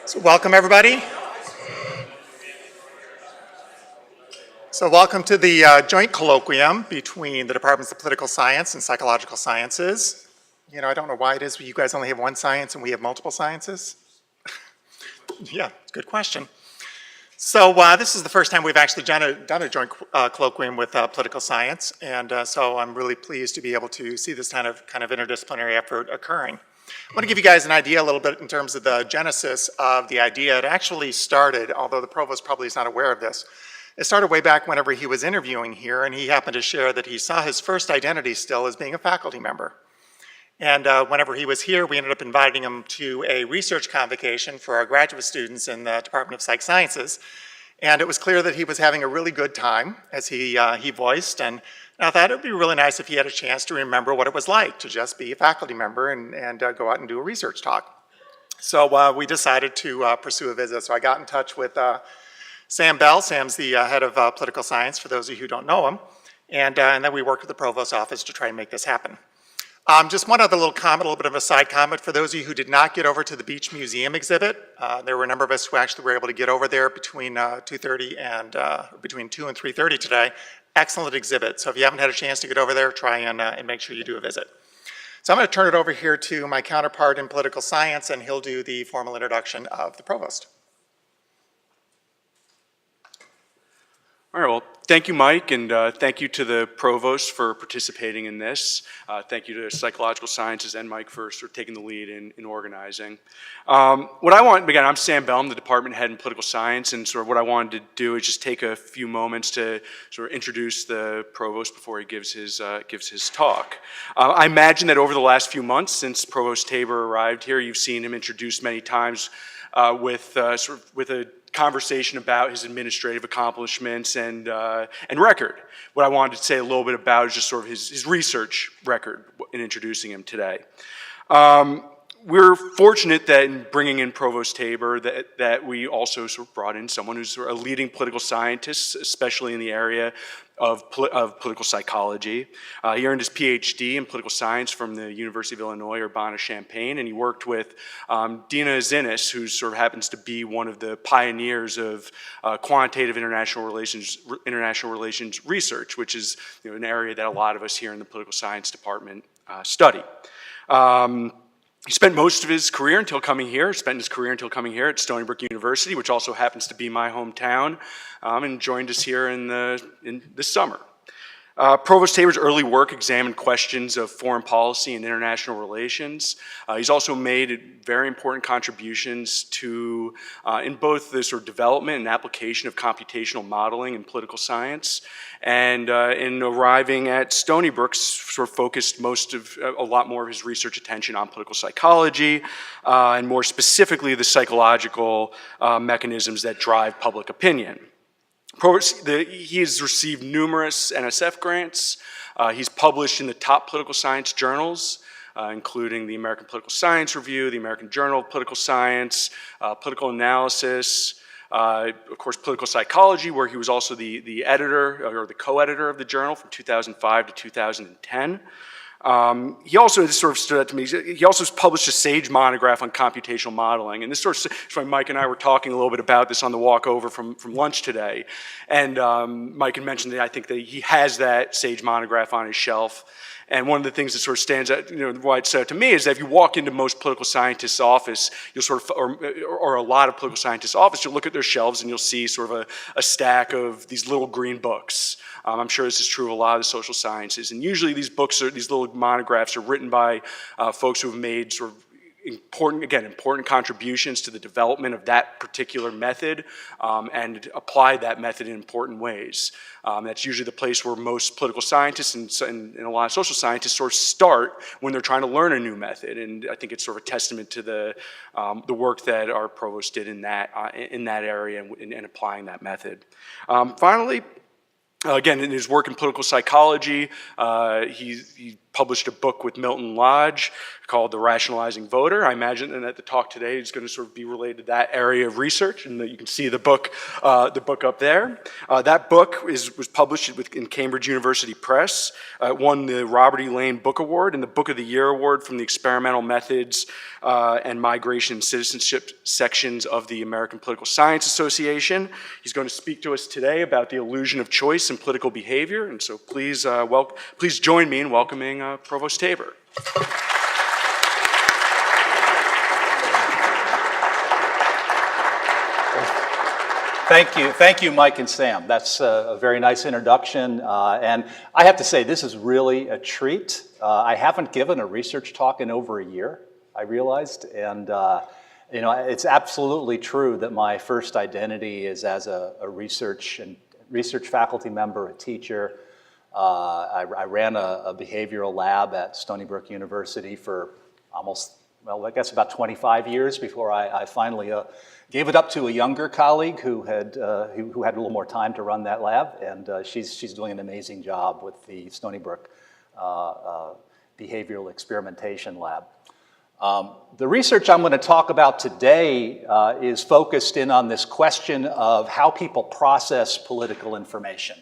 So welcome, everybody. So welcome to the joint colloquium between the Departments of Political Science and Psychological Sciences. You know, I don't know why it is you guys only have one science and we have multiple sciences. Yeah, it's a good question. So this is the first time we've actually done a joint colloquium with political science, and so I'm really pleased to be able to see this kind of interdisciplinary effort occurring. I want to give you guys an idea a little bit in terms of the genesis of the idea. It actually started, although the provost probably is not aware of this, it started way back whenever he was interviewing here, and he happened to share that he saw his first identity still as being a faculty member. And whenever he was here, we ended up inviting him to a research convocation for our graduate students in the Department of Psych Sciences. And it was clear that he was having a really good time, as he voiced, and I thought it would be really nice if he had a chance to remember what it was like to just be a faculty member and go out and do a research talk. So we decided to pursue a visit. So I got in touch with Sam Bell. Sam's the head of political science, for those of you who don't know him. And then we worked with the Provost's office to try and make this happen. Just one other little comment, a little bit of a side comment. For those of you who did not get over to the Beach Museum exhibit, there were a number of us who actually were able to get over there between 2:30 and between 2 and 3:30 today. Excellent exhibit. So if you haven't had a chance to get over there, try and make sure you do a visit. So I'm going to turn it over here to my counterpart in political science, and he'll do the formal introduction of the provost. All right, well, thank you, Mike, and thank you to the provost for participating in this. Thank you to Psychological Sciences and Mike for sort of taking the lead in organizing. What I want, again, I'm Sam Bell, I'm the department head in political science, and sort of what I wanted to do is just take a few moments to sort of introduce the provost before he gives his talk. I imagine that over the last few months since Provost Tabor arrived here, you've seen him introduced many times with a conversation about his administrative accomplishments and record. What I wanted to say a little bit about is just sort of his research record in introducing him today. We're fortunate that in bringing in Provost Tabor that we also sort of brought in someone who's sort of a leading political scientist, especially in the area of political psychology. He earned his PhD in political science from the University of Illinois, Urbana-Champaign, and he worked with Dina Azinis, who sort of happens to be one of the pioneers of quantitative international relations research, which is an area that a lot of us here in the political science department study. He spent most of his career until coming here, at Stony Brook University, which also happens to be my hometown, and joined us here in this summer. Provost Tabor's early work examined questions of foreign policy and international relations. He's also made very important contributions to, in both the sort of development and application of computational modeling in political science. And in arriving at Stony Brook, sort of focused a lot more of his research attention on political psychology, and more specifically the psychological mechanisms that drive public opinion. He has received numerous NSF grants. He's published in the top political science journals, including the American Political Science Review, the American Journal of Political Science, Political Analysis, of course, Political Psychology, where he was also the editor or the co-editor of the journal from 2005 to 2010. He also, this sort of stood out to me, he also published a SAGE monograph on computational modeling. And this sort of, Mike and I were talking a little bit about this on the walk over from lunch today. And Mike had mentioned that I think that he has that SAGE monograph on his shelf. And one of the things that sort of stands out, why it stood out to me is that if you walk into most political scientists' office, you'll sort of, or a lot of political scientists' office, you'll look at their shelves and you'll see sort of a stack of these little green books. I'm sure this is true of a lot of the social sciences. And usually these books, these little monographs are written by folks who have made sort of important contributions to the development of that particular method and applied that method in important ways. That's usually the place where most political scientists and a lot of social scientists sort of start when they're trying to learn a new method. And I think it's sort of a testament to the work that our provost did in that area and applying that method. Finally, again, in his work in political psychology, he published a book with Milton Lodge called The Rationalizing Voter. I imagine that the talk today is going to sort of be related to that area of research, and that you can see the book up there. That book was published in Cambridge University Press. It won the Robert E. Lane Book Award and the Book of the Year Award from the Experimental Methods and Migration and Citizenship sections of the American Political Science Association. He's going to speak to us today about the illusion of choice in political behavior, and so please join me in welcoming Provost Tabor. Thank you, Mike and Sam. That's a very nice introduction, and I have to say this is really a treat. I haven't given a research talk in over a year, I realized, and it's absolutely true that my first identity is as a research faculty member, a teacher. I ran a behavioral lab at Stony Brook University for about 25 years before I finally gave it up to a younger colleague who had a little more time to run that lab, and she's doing an amazing job with the Stony Brook Behavioral Experimentation Lab. The research I'm going to talk about today is focused in on this question of how people process political information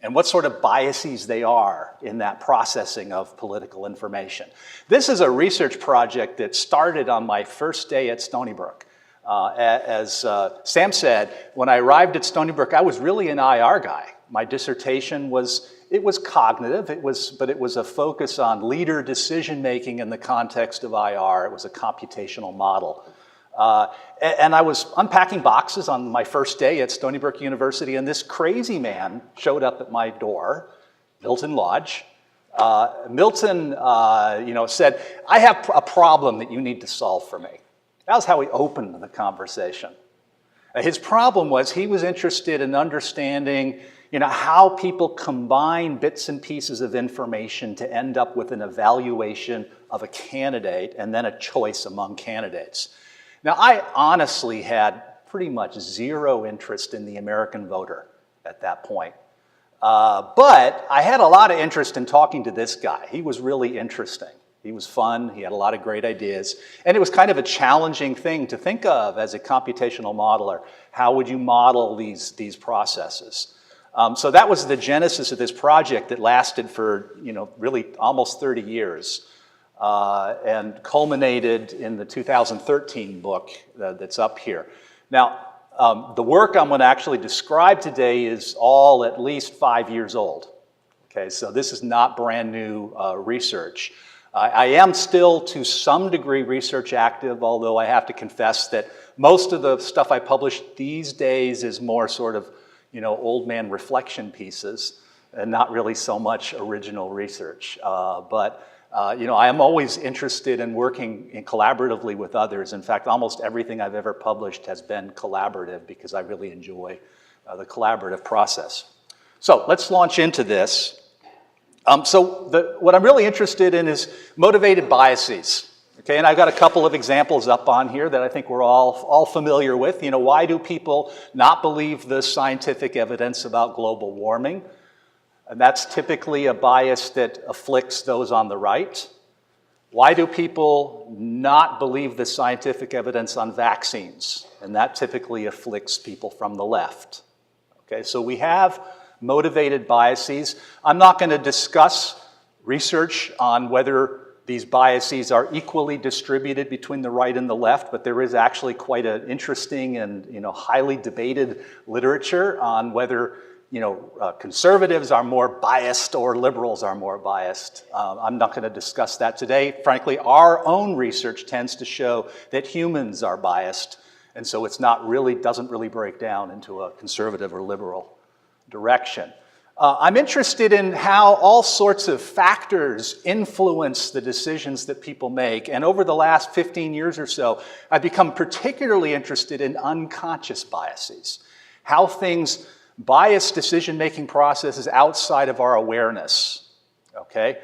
and what sort of biases they are in that processing of political information. This is a research project that started on my first day at Stony Brook. As Sam said, when I arrived at Stony Brook, I was really an IR guy. My dissertation was cognitive, but it was a focus on leader decision-making in the context of IR. It was a computational model. And I was unpacking boxes on my first day at Stony Brook University, and this crazy man showed up at my door, Milton Lodge. Milton said, "I have a problem that you need to solve for me." That was how he opened the conversation. His problem was he was interested in understanding how people combine bits and pieces of information to end up with an evaluation of a candidate and then a choice among candidates. Now, I honestly had pretty much zero interest in the American voter at that point. But I had a lot of interest in talking to this guy. He was really interesting. He was fun, he had a lot of great ideas, and it was kind of a challenging thing to think of as a computational modeler. How would you model these processes? So that was the genesis of this project that lasted for really almost 30 years and culminated in the 2013 book that's up here. Now, the work I'm going to actually describe today is all at least 5 years old. Okay, so this is not brand new research. I am still, to some degree, research active, although I have to confess that most of the stuff I publish these days is more sort of, old man reflection pieces, and not really so much original research. But I am always interested in working collaboratively with others. In fact, almost everything I've ever published has been collaborative because I really enjoy the collaborative process. So let's launch into this. What I'm really interested in is motivated biases. Okay, and I've got a couple of examples up on here that I think we're all familiar with. Why do people not believe the scientific evidence about global warming? And that's typically a bias that afflicts those on the right. Why do people not believe the scientific evidence on vaccines? And that typically afflicts people from the left. Okay, so we have motivated biases. I'm not going to discuss research on whether these biases are equally distributed between the right and the left, but there is actually quite an interesting and highly debated literature on whether conservatives are more biased or liberals are more biased. I'm not going to discuss that today. Frankly, our own research tends to show that humans are biased, and so doesn't really break down into a conservative or liberal direction. I'm interested in how all sorts of factors influence the decisions that people make, and over the last 15 years or so, I've become particularly interested in unconscious biases, how things bias decision-making processes outside of our awareness, okay?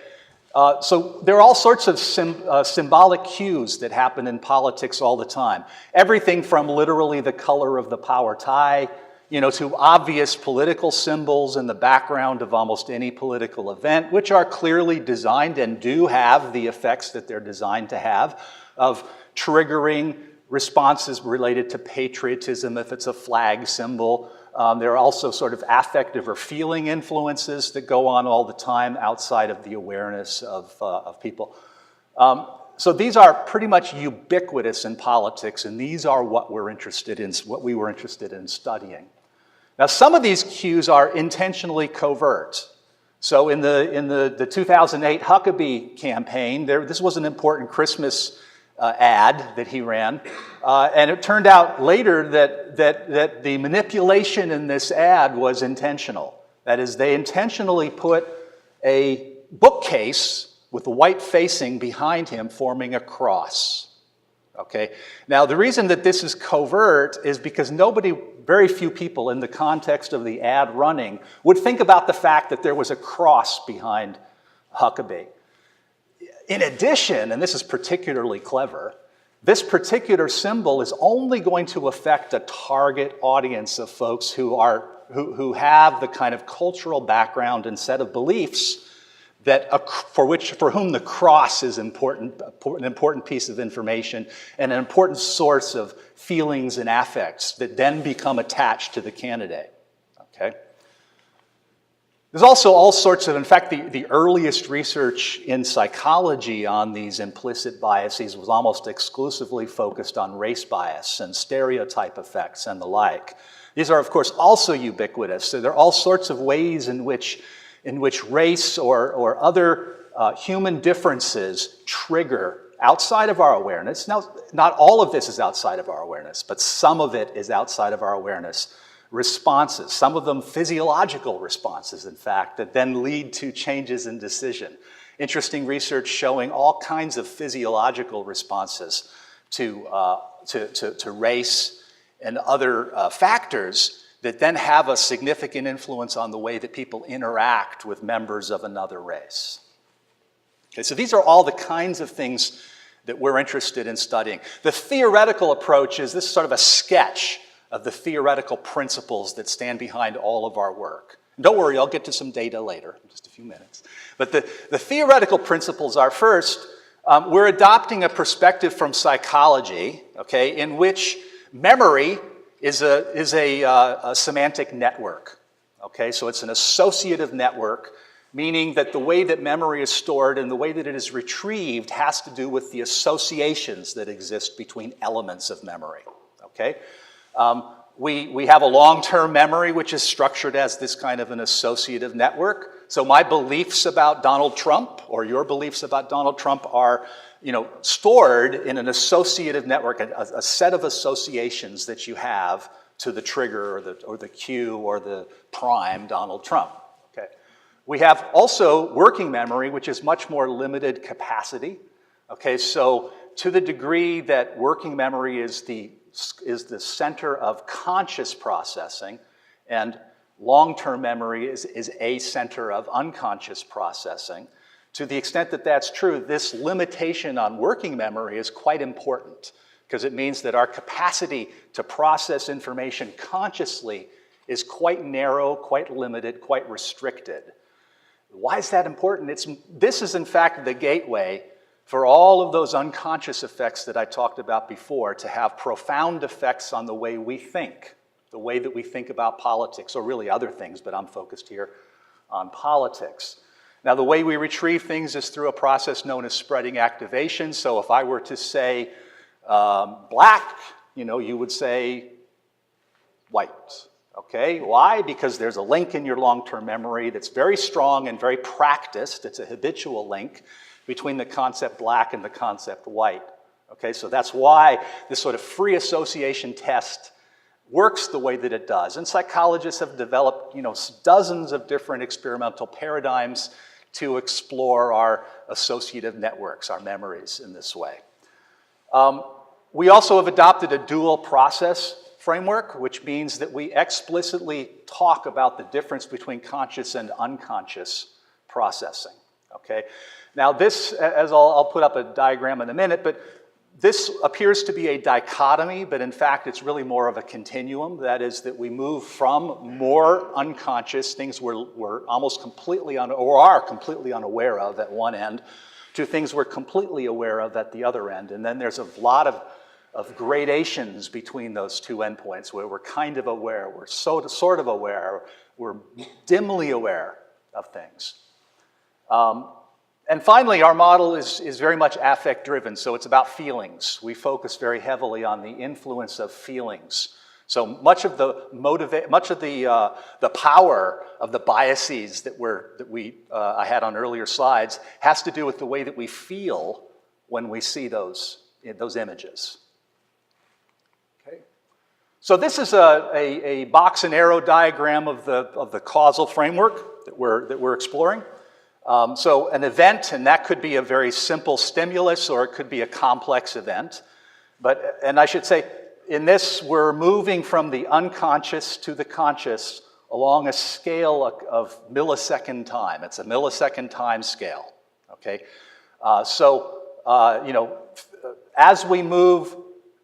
So there are all sorts of symbolic cues that happen in politics all the time. Everything from literally the color of the power tie to obvious political symbols in the background of almost any political event, which are clearly designed and do have the effects that they're designed to have, of triggering responses related to patriotism if it's a flag symbol. There are also sort of affective or feeling influences that go on all the time outside of the awareness of people. So these are pretty much ubiquitous in politics, and these are what we were interested in studying. Now, some of these cues are intentionally covert. So in the 2008 Huckabee campaign, this was an important Christmas ad that he ran, and it turned out later that the manipulation in this ad was intentional. That is, they intentionally put a bookcase with the white facing behind him forming a cross. Okay? Now, the reason that this is covert is because very few people in the context of the ad running would think about the fact that there was a cross behind Huckabee. In addition, and this is particularly clever, this particular symbol is only going to affect a target audience of folks who have the kind of cultural background and set of beliefs for whom the cross is an important piece of information and an important source of feelings and affects that then become attached to the candidate. Okay? There's also all sorts of, in fact, the earliest research in psychology on these implicit biases was almost exclusively focused on race bias and stereotype effects and the like. These are, of course, also ubiquitous. So there are all sorts of ways in which race or other human differences trigger outside of our awareness. Now, not all of this is outside of our awareness, but some of it is outside of our awareness. Responses, some of them physiological responses, in fact, that then lead to changes in decision. Interesting research showing all kinds of physiological responses to race and other factors that then have a significant influence on the way that people interact with members of another race. Okay, so these are all the kinds of things that we're interested in studying. The theoretical approach is this sort of a sketch of the theoretical principles that stand behind all of our work. And don't worry, I'll get to some data later, in just a few minutes. But the theoretical principles are, first, we're adopting a perspective from psychology, okay, in which memory is a semantic network. Okay, so it's an associative network, meaning that the way that memory is stored and the way that it is retrieved has to do with the associations that exist between elements of memory. Okay, we have a long-term memory which is structured as this kind of an associative network. So my beliefs about Donald Trump or your beliefs about Donald Trump are stored in an associative network, a set of associations that you have to the trigger or the cue or the prime, Donald Trump. Okay. We have also working memory, which is much more limited capacity. Okay, so to the degree that working memory is the center of conscious processing, and long-term memory is a center of unconscious processing. To the extent that that's true, this limitation on working memory is quite important because it means that our capacity to process information consciously is quite narrow, quite limited, quite restricted. Why is that important? This is, in fact, the gateway for all of those unconscious effects that I talked about before to have profound effects on the way we think, the way that we think about politics, or really other things, but I'm focused here on politics. Now, the way we retrieve things is through a process known as spreading activation. So if I were to say black, you would say white. Okay, why? Because there's a link in your long-term memory that's very strong and very practiced. It's a habitual link between the concept black and the concept white. Okay, so that's why this sort of free association test works the way that it does. And psychologists have developed, dozens of different experimental paradigms to explore our associative networks, our memories in this way. We also have adopted a dual process framework, which means that we explicitly talk about the difference between conscious and unconscious processing. Okay? Now this, as I'll put up a diagram in a minute, but This appears to be a dichotomy, but in fact it's really more of a continuum. That is that we move from more unconscious, things we're almost completely or are completely unaware of at one end, to things we're completely aware of at the other end. And then there's a lot of gradations between those two endpoints where we're kind of aware, we're sort of aware, we're dimly aware of things. And finally, our model is very much affect-driven, so it's about feelings. We focus very heavily on the influence of feelings. So much of the power of the biases that I had on earlier slides has to do with the way that we feel when we see those images. Okay. So this is a box and arrow diagram of the causal framework that we're exploring. So an event, and that could be a very simple stimulus or it could be a complex event. And I should say, in this, we're moving from the unconscious to the conscious along a scale of millisecond time. It's a millisecond time scale, okay? As we move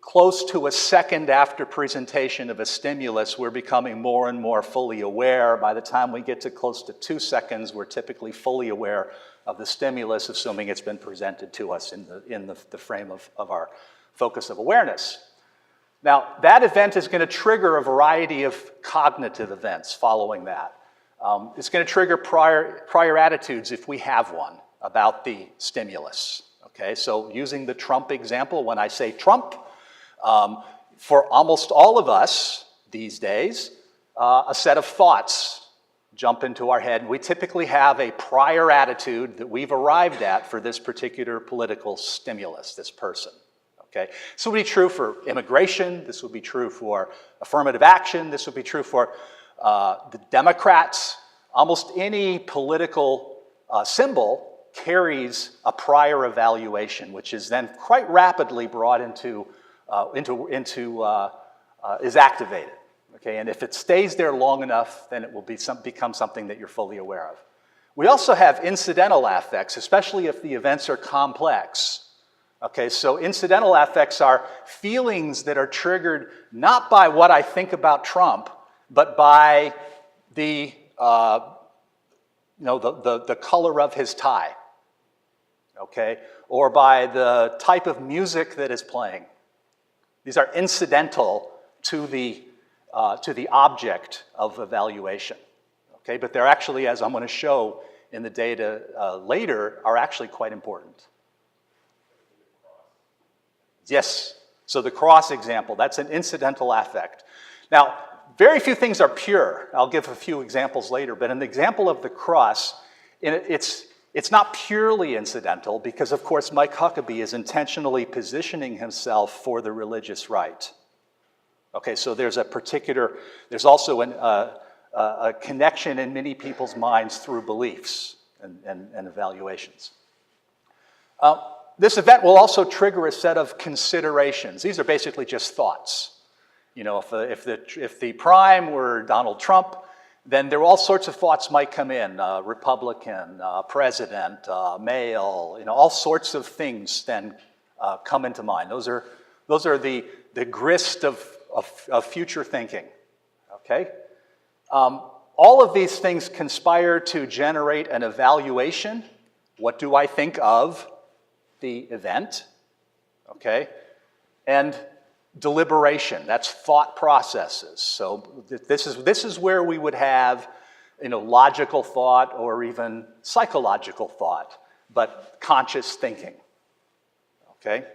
close to a second after presentation of a stimulus, we're becoming more and more fully aware. By the time we get to close to 2 seconds, we're typically fully aware of the stimulus, assuming it's been presented to us in the frame of our focus of awareness. Now, that event is going to trigger a variety of cognitive events following that. It's going to trigger prior attitudes, if we have one, about the stimulus. Okay, so using the Trump example, when I say Trump, for almost all of us these days, a set of thoughts jump into our head. We typically have a prior attitude that we've arrived at for this particular political stimulus, this person. Okay? This would be true for immigration. This would be true for affirmative action. This would be true for the Democrats. Almost any political symbol carries a prior evaluation, which is then quite rapidly brought is activated. Okay? And if it stays there long enough, then it will become something that you're fully aware of. We also have incidental affects, especially if the events are complex. Okay, so incidental affects are feelings that are triggered not by what I think about Trump, but by the color of his tie, okay, or by the type of music that is playing. These are incidental to the object of evaluation, okay, but they're actually, as I'm going to show in the data later, are actually quite important. Yes, so the cross example, that's an incidental affect. Now, very few things are pure. I'll give a few examples later, but in the example of the cross, it's not purely incidental because, of course, Mike Huckabee is intentionally positioning himself for the religious right. Okay, so there's also a connection in many people's minds through beliefs and evaluations. This event will also trigger a set of considerations. These are basically just thoughts. You know, if the prime were Donald Trump, then there are all sorts of thoughts might come in. Republican, president, male, all sorts of things then come into mind. Those are the grist of future thinking. Okay? All of these things conspire to generate an evaluation. What do I think of the event, okay, and deliberation, that's thought processes. So this is where we would have, logical thought or even psychological thought, but conscious thinking, okay.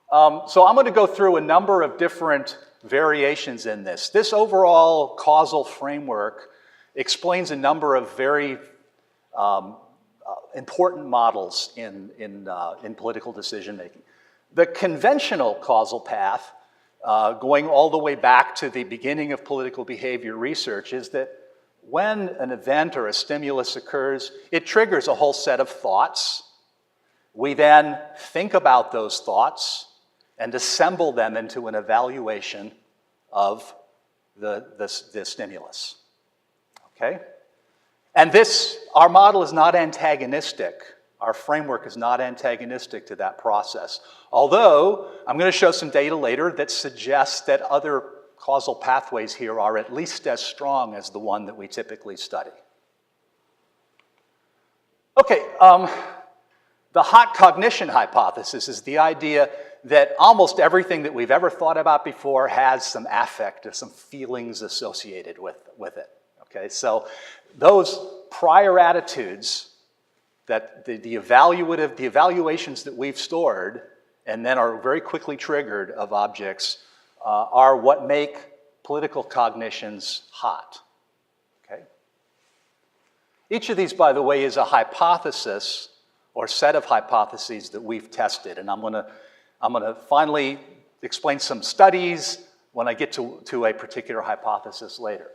So I'm going to go through a number of different variations in this. This overall causal framework explains a number of very important models in political decision making. The conventional causal path, going all the way back to the beginning of political behavior research, is that when an event or a stimulus occurs, it triggers a whole set of thoughts. We then think about those thoughts and assemble them into an evaluation of the stimulus. Okay? And our model is not antagonistic, Our framework is not antagonistic to that process. Although, I'm going to show some data later that suggests that other causal pathways here are at least as strong as the one that we typically study. Okay, the hot cognition hypothesis is the idea that almost everything that we've ever thought about before has some affect or some feelings associated with it. Okay, so those prior attitudes that the evaluations that we've stored and then are very quickly triggered of objects are what make political cognitions hot. Okay? Each of these, by the way, is a hypothesis or set of hypotheses that we've tested, and I'm gonna finally explain some studies when I get to a particular hypothesis later.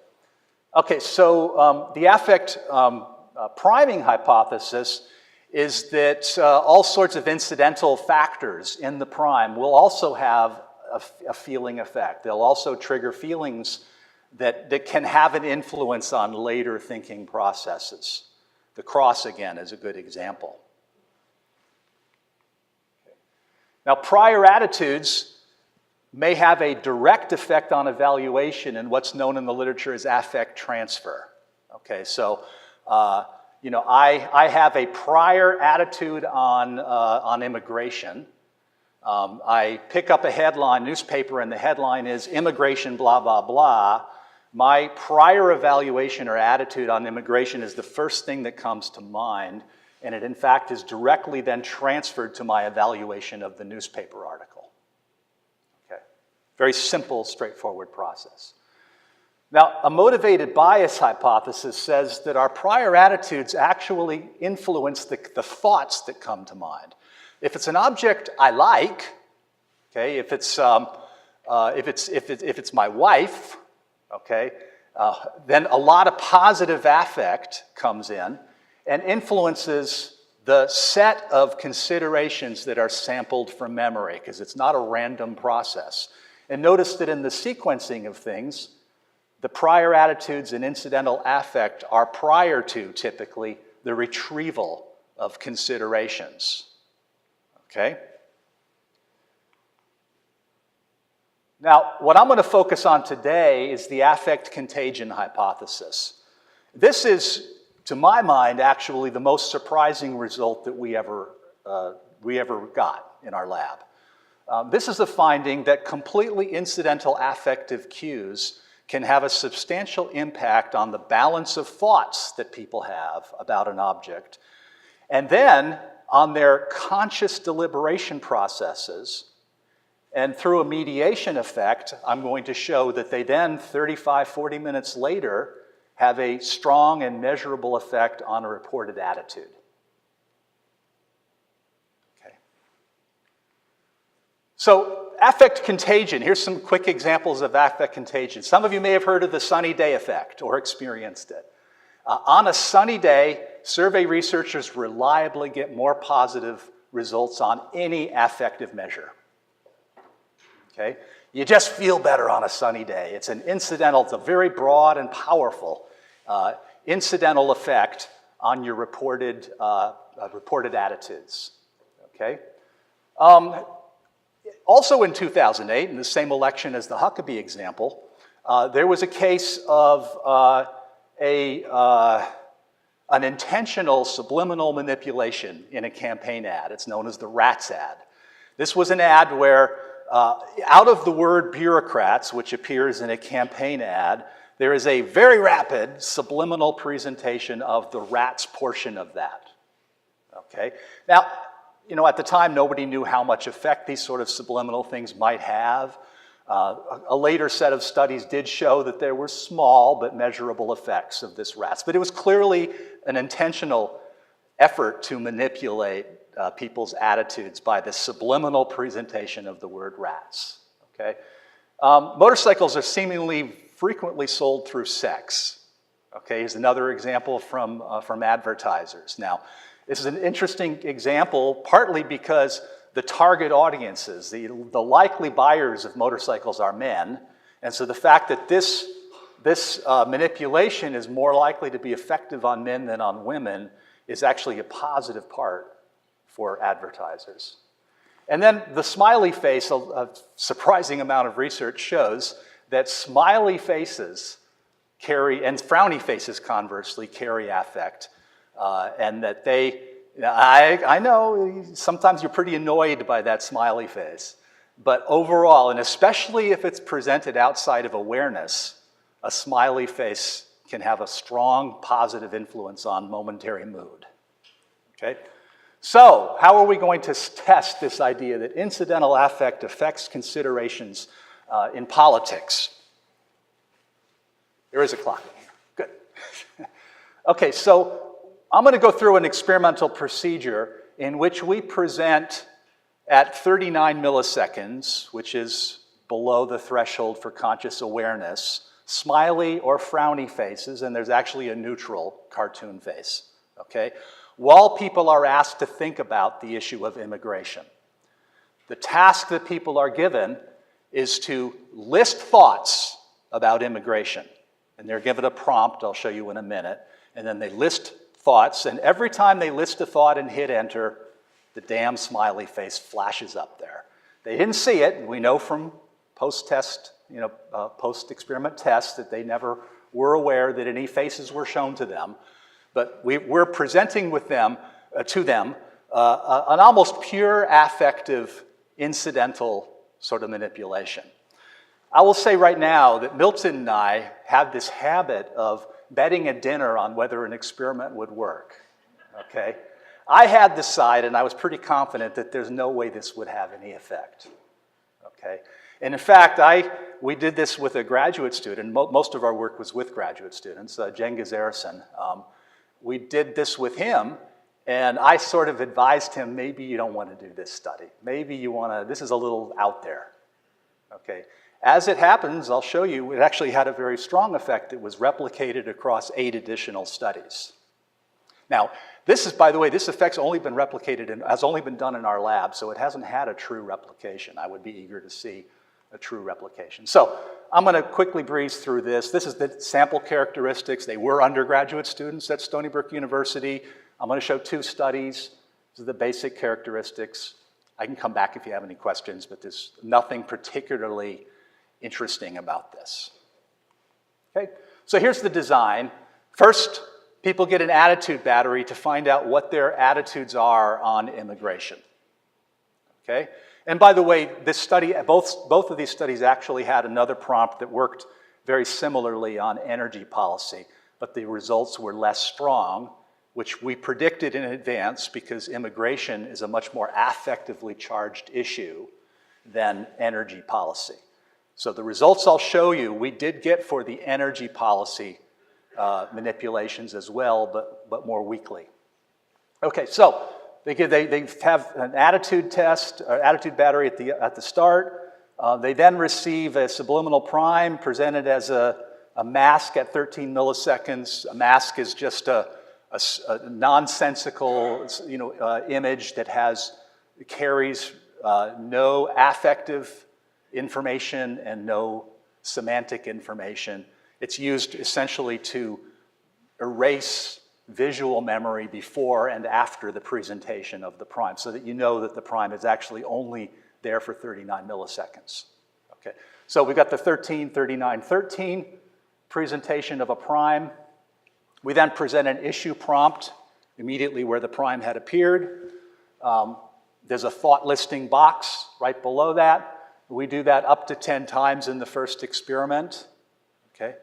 Okay, so the affect priming hypothesis is that all sorts of incidental factors in the prime will also have a feeling effect. They'll also trigger feelings that can have an influence on later thinking processes. The cross, again, is a good example. Okay. Now, prior attitudes may have a direct effect on evaluation in what's known in the literature as affect transfer. Okay, so I have a prior attitude on immigration. I pick up a headline, newspaper, and the headline is immigration, blah, blah, blah. My prior evaluation or attitude on immigration is the first thing that comes to mind, and it in fact is directly then transferred to my evaluation of the newspaper article. Okay, very simple, straightforward process. Now, a motivated bias hypothesis says that our prior attitudes actually influence the thoughts that come to mind. If it's an object I like, okay, if it's my wife, okay, then a lot of positive affect comes in and influences the set of considerations that are sampled from memory, because it's not a random process. And notice that in the sequencing of things, the prior attitudes and incidental affect are prior to, typically, the retrieval of considerations. Okay? Now, what I'm going to focus on today is the affect contagion hypothesis. This is, to my mind, actually the most surprising result that we ever got in our lab. This is a finding that completely incidental affective cues can have a substantial impact on the balance of thoughts that people have about an object, and then on their conscious deliberation processes. And through a mediation effect, I'm going to show that they then, 35, 40 minutes later, have a strong and measurable effect on a reported attitude. Okay. So, affect contagion. Here's some quick examples of affect contagion. Some of you may have heard of the sunny day effect or experienced it. On a sunny day, survey researchers reliably get more positive results on any affective measure. Okay? You just feel better on a sunny day. It's an incidental, it's a very broad and powerful incidental effect on your reported attitudes. Okay? Also in 2008, in the same election as the Huckabee example, there was a case of an intentional subliminal manipulation in a campaign ad. It's known as the RATS ad. This was an ad where, out of the word bureaucrats, which appears in a campaign ad, there is a very rapid subliminal presentation of the RATS portion of that. Okay? Now, at the time, nobody knew how much effect these sort of subliminal things might have. A later set of studies did show that there were small but measurable effects of this RATS. But it was clearly an intentional effort to manipulate people's attitudes by the subliminal presentation of the word RATS. Okay? Motorcycles are seemingly frequently sold through sex. Okay, here's another example from advertisers. Now, this is an interesting example, partly because the target audiences, the likely buyers of motorcycles are men, and so the fact that this manipulation is more likely to be effective on men than on women is actually a positive part for advertisers. And then the smiley face, a surprising amount of research shows that smiley faces carry, and frowny faces conversely, carry affect. And that I know sometimes you're pretty annoyed by that smiley face, but overall, and especially if it's presented outside of awareness, a smiley face can have a strong positive influence on momentary mood. Okay? So, how are we going to test this idea that incidental affect affects considerations in politics? There is a clock in here. Good. Okay, so I'm going to go through an experimental procedure in which we present at 39 milliseconds, which is below the threshold for conscious awareness, smiley or frowny faces, and there's actually a neutral cartoon face. Okay? While people are asked to think about the issue of immigration. The task that people are given is to list thoughts about immigration. And they're given a prompt, I'll show you in a minute, and then they list thoughts, and every time they list a thought and hit enter, the damn smiley face flashes up there. They didn't see it, and we know from post-test, post-experiment tests that they never were aware that any faces were shown to them. But we're presenting with them, to them an almost pure affective, incidental sort of manipulation. I will say right now that Milton and I have this habit of betting a dinner on whether an experiment would work. Okay? I had the side, and I was pretty confident that there's no way this would have any effect. Okay? And in fact, we did this with a graduate student. Most of our work was with graduate students, Cengiz Ersin. We did this with him, and I sort of advised him, maybe you don't want to do this study. Maybe you want to, this is a little out there. Okay. As it happens, I'll show you, it actually had a very strong effect. It was replicated across 8 additional studies. Now, this is, by the way, this effect's only been replicated and has only been done in our lab, so it hasn't had a true replication. I would be eager to see a true replication. So I'm going to quickly breeze through this. This is the sample characteristics. They were undergraduate students at Stony Brook University. I'm going to show 2 studies. These are the basic characteristics. I can come back if you have any questions, but there's nothing particularly interesting about this. Okay, so here's the design. First, people get an attitude battery to find out what their attitudes are on immigration. Okay? And by the way, this study, both of these studies actually had another prompt that worked very similarly on energy policy, but the results were less strong, which we predicted in advance because immigration is a much more affectively charged issue than energy policy. So the results I'll show you, we did get for the energy policy manipulations as well, but more weakly. Okay, so they have an attitude test, or attitude battery at the start. They then receive a subliminal prime presented as a mask at 13 milliseconds. A mask is just a nonsensical image that carries no affective information and no semantic information. It's used essentially to erase visual memory before and after the presentation of the prime so that you know that the prime is actually only there for 39 milliseconds. Okay, so we got the 13, 39, 13 presentation of a prime. We then present an issue prompt immediately where the prime had appeared. There's a thought listing box right below that. We do that up to 10 times in the first experiment. Okay.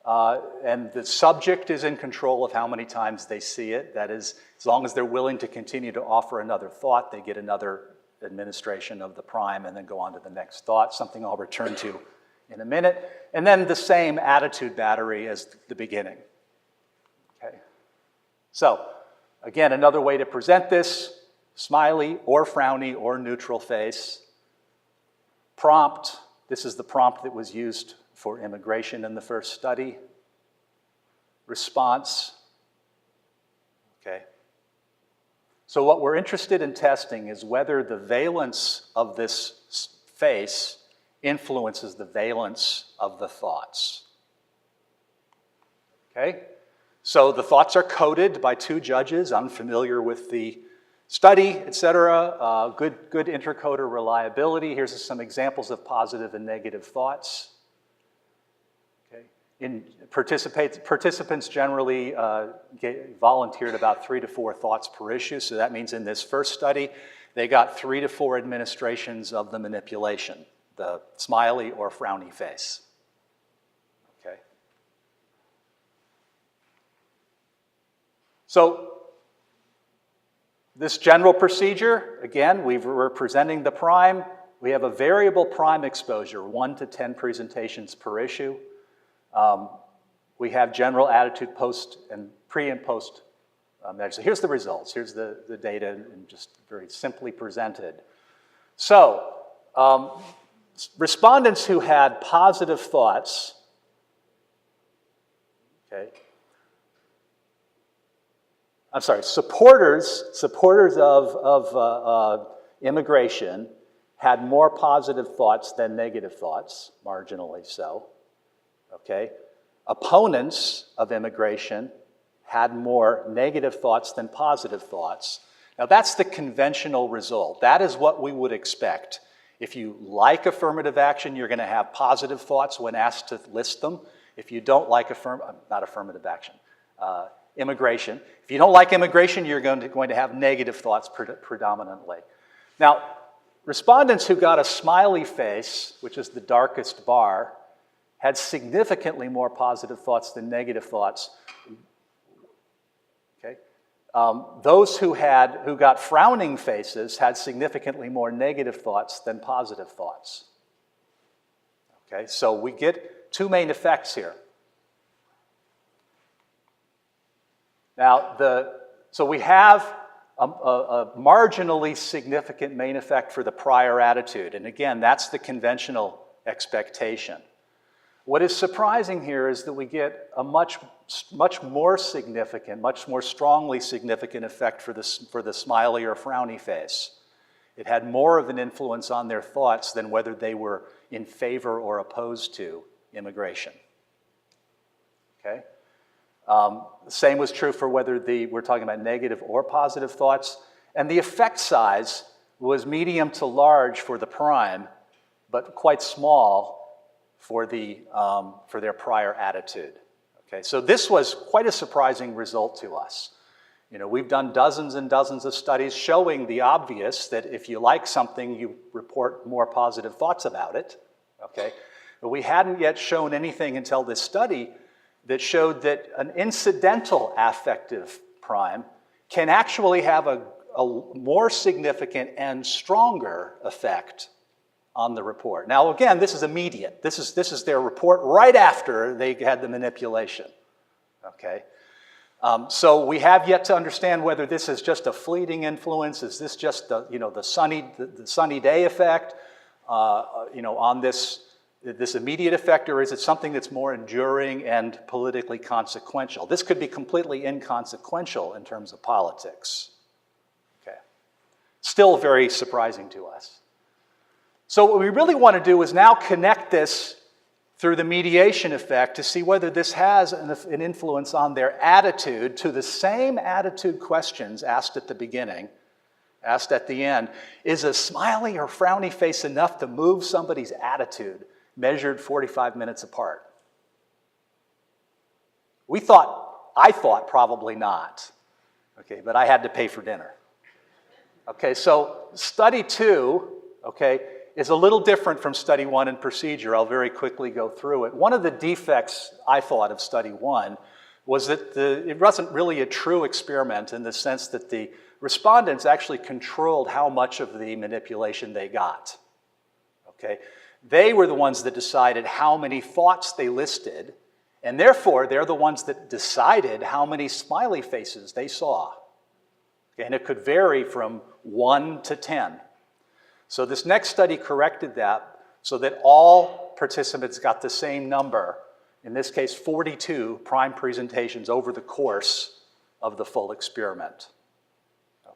And the subject is in control of how many times they see it. That is, as long as they're willing to continue to offer another thought, they get another administration of the prime and then go on to the next thought, something I'll return to in a minute. And then the same attitude battery as the beginning. Okay. So, again, another way to present this, smiley or frowny or neutral face. Prompt, this is the prompt that was used for immigration in the first study. Response. Okay. So what we're interested in testing is whether the valence of this face influences the valence of the thoughts. Okay? So the thoughts are coded by 2 judges unfamiliar with the Study, et cetera, good intercoder reliability. Here's some examples of positive and negative thoughts. Okay. Participants generally volunteered about 3 to 4 thoughts per issue, so that means in this first study, they got 3 to 4 administrations of the manipulation, the smiley or frowny face. Okay. So, this general procedure, again, we're presenting the prime. We have a variable prime exposure, 1 to 10 presentations per issue. We have general attitude pre and post measures. So here's the results. Here's the data, and just very simply presented. So, respondents who had positive thoughts, okay, I'm sorry, supporters of immigration had more positive thoughts than negative thoughts, marginally so, okay? Opponents of immigration had more negative thoughts than positive thoughts. Now that's the conventional result. That is what we would expect. If you like affirmative action, you're going to have positive thoughts when asked to list them. If you don't like immigration. If you don't like immigration, you're going to have negative thoughts predominantly. Now, respondents who got a smiley face, which is the darkest bar, had significantly more positive thoughts than negative thoughts. Okay? Those who got frowning faces had significantly more negative thoughts than positive thoughts. Okay, so we get 2 main effects here. Now, so we have a marginally significant main effect for the prior attitude. And again, that's the conventional expectation. What is surprising here is that we get a much more significant, much more strongly significant effect for the smiley or frowny face. It had more of an influence on their thoughts than whether they were in favor or opposed to immigration. Okay? The same was true for whether we're talking about negative or positive thoughts. And the effect size was medium to large for the prime, but quite small for their prior attitude. Okay, so this was quite a surprising result to us. You know, we've done dozens and dozens of studies showing the obvious that if you like something, you report more positive thoughts about it. Okay, but we hadn't yet shown anything until this study that showed that an incidental affective prime can actually have a more significant and stronger effect on the report. Now, again, this is immediate. This is their report right after they had the manipulation. Okay, so we have yet to understand whether this is just a fleeting influence. Is this just the sunny day effect? On this immediate effect, or is it something that's more enduring and politically consequential? This could be completely inconsequential in terms of politics. Okay, still very surprising to us. So what we really want to do is now connect this through the mediation effect to see whether this has an influence on their attitude to the same attitude questions asked at the beginning, asked at the end. Is a smiley or frowny face enough to move somebody's attitude measured 45 minutes apart? I thought probably not. Okay, but I had to pay for dinner. Okay, so study 2, okay, is a little different from study 1 in procedure. I'll very quickly go through it. One of the defects, I thought, of study 1 was that it wasn't really a true experiment in the sense that the respondents actually controlled how much of the manipulation they got. Okay, they were the ones that decided how many thoughts they listed, and therefore they're the ones that decided how many smiley faces they saw. Okay, and it could vary from 1 to 10. So this next study corrected that so that all participants got the same number, in this case 42 prime presentations over the course of the full experiment.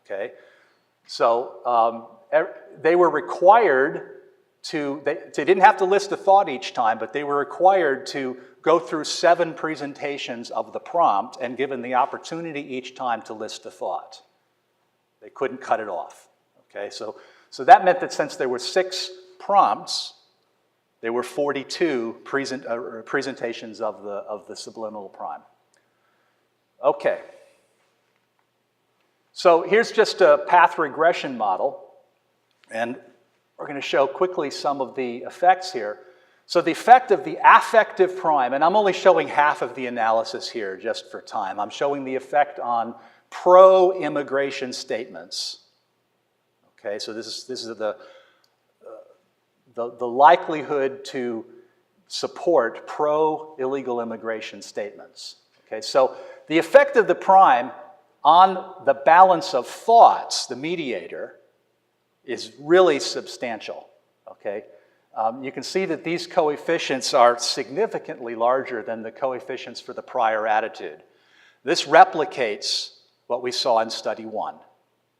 Okay, so they were required they didn't have to list a thought each time, but they were required to go through 7 presentations of the prompt and given the opportunity each time to list a thought. They couldn't cut it off. Okay, so that meant that since there were 6 prompts, there were 42 presentations of the subliminal prime. Okay. So here's just a path regression model, and we're going to show quickly some of the effects here. So the effect of the affective prime, and I'm only showing half of the analysis here just for time. I'm showing the effect on pro-immigration statements. Okay, so this is the likelihood to support pro-illegal immigration statements. Okay, so the effect of the prime on the balance of thoughts, the mediator, is really substantial. Okay, you can see that these coefficients are significantly larger than the coefficients for the prior attitude. This replicates what we saw in study 1.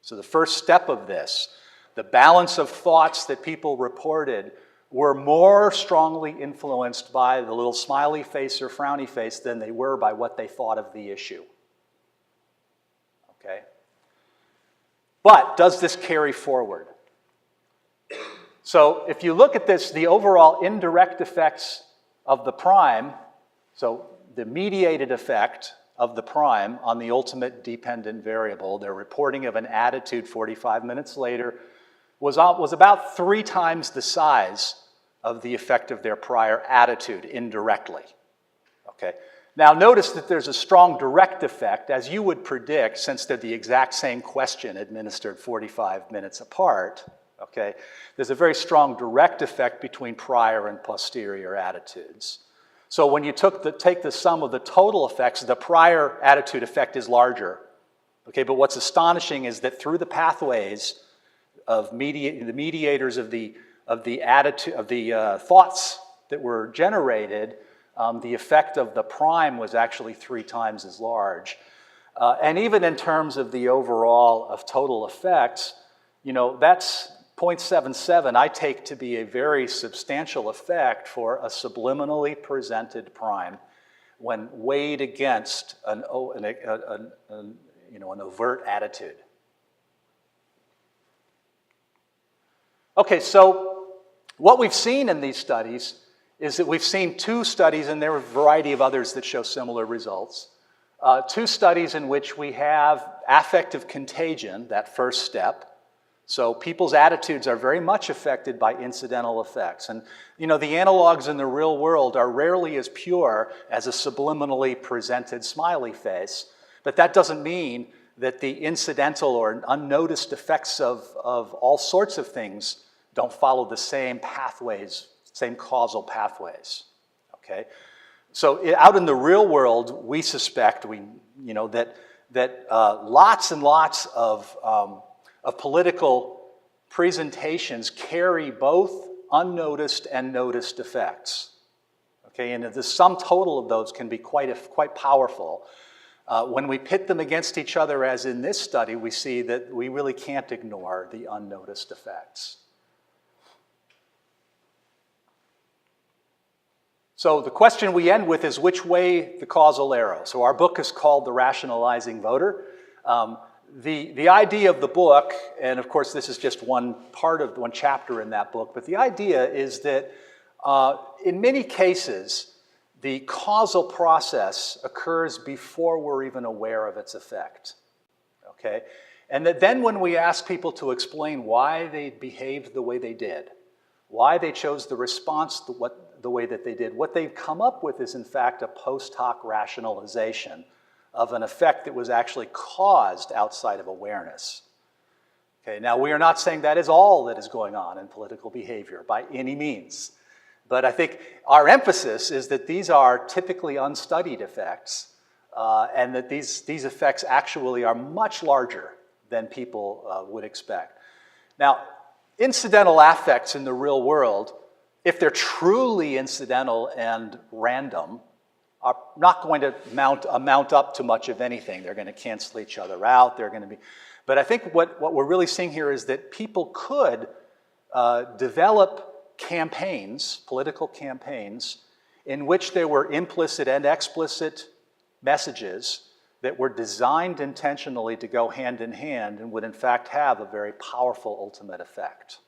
So the first step of this, the balance of thoughts that people reported were more strongly influenced by the little smiley face or frowny face than they were by what they thought of the issue. Okay? But does this carry forward? So if you look at this, the overall indirect effects of the prime, so the mediated effect of the prime on the ultimate dependent variable, their reporting of an attitude 45 minutes later, was about 3 times the size of the effect of their prior attitude indirectly. Okay. Now notice that there's a strong direct effect, as you would predict, since they're the exact same question administered 45 minutes apart. Okay. There's a very strong direct effect between prior and posterior attitudes. So when you take the sum of the total effects, the prior attitude effect is larger. Okay, but what's astonishing is that through the pathways of the mediators of the thoughts that were generated, the effect of the prime was actually 3 times as large. And even in terms of the overall of total effects, you know, that's 0.77 I take to be a very substantial effect for a subliminally presented prime when weighed against an overt attitude. Okay, so what we've seen in these studies is that we've seen 2 studies, and there are a variety of others that show similar results. 2 studies in which we have affective contagion, that first step. So people's attitudes are very much affected by incidental effects. And you know, the analogs in the real world are rarely as pure as a subliminally presented smiley face, but that doesn't mean that the incidental or unnoticed effects of all sorts of things don't follow the same pathways, same causal pathways. Okay? So out in the real world, we suspect that lots and lots of political presentations carry both unnoticed and noticed effects. Okay, and the sum total of those can be quite powerful. When we pit them against each other, as in this study, we see that we really can't ignore the unnoticed effects. So the question we end with is which way the causal arrow? So our book is called The Rationalizing Voter. The idea of the book, and of course this is just one chapter in that book, but the idea is that in many cases, the causal process occurs before we're even aware of its effect. Okay? And that then when we ask people to explain why they behaved the way they did, why they chose the response the way that they did, what they've come up with is in fact a post hoc rationalization of an effect that was actually caused outside of awareness. Okay, now we are not saying that is all that is going on in political behavior by any means. But I think our emphasis is that these are typically unstudied effects and that these effects actually are much larger than people would expect. Now, incidental affects in the real world, if they're truly incidental and random, are not going to amount up to much of anything. They're going to cancel each other out. But I think what we're really seeing here is that people could develop campaigns, political campaigns, in which there were implicit and explicit messages that were designed intentionally to go hand in hand and would in fact have a very powerful ultimate effect.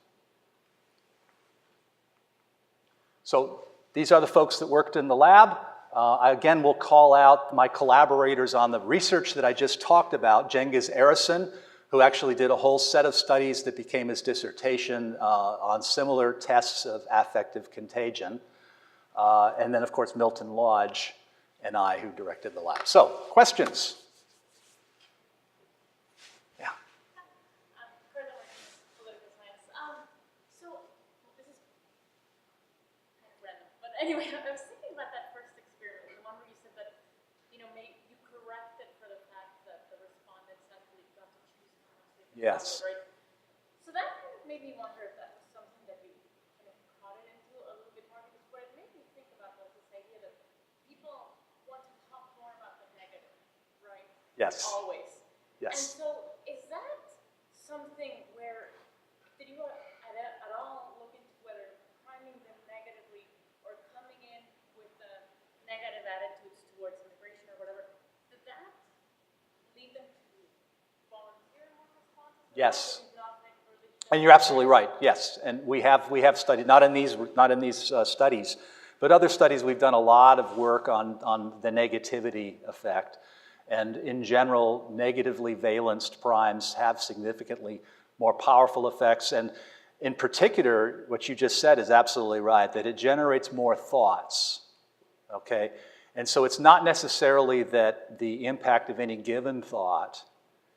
So these are the folks that worked in the lab. I again will call out my collaborators on the research that I just talked about, Cengiz Erison, who actually did a whole set of studies that became his dissertation on similar tests of affective contagion. And then, of course, Milton Lodge and I, who directed the lab. So, questions? Yeah. Further political science. So this is kind of random, but anyway, I was thinking about that first experiment, the one where you said that, you corrected for the fact that the respondents actually got to choose how much they could Yes. follow, right? So that kind of made me wonder if that was something that you kind of caught it into a little bit more, because what it made me think about was this idea that people want to talk more about the negative, right? Yes. Always. And Yes. so is that something where, did you at all look into whether priming them negatively or coming in with the negative attitudes towards immigration or whatever, did that lead them to volunteer more responses? Yes. Or not really And you're absolutely right, yes. And we have studied, not in these studies, but other studies we've done a lot of work on the negativity effect. And in general, negatively valenced primes have significantly more powerful effects. And in particular, what you just said is absolutely right, that it generates more thoughts, okay? And so it's not necessarily that the impact of any given thought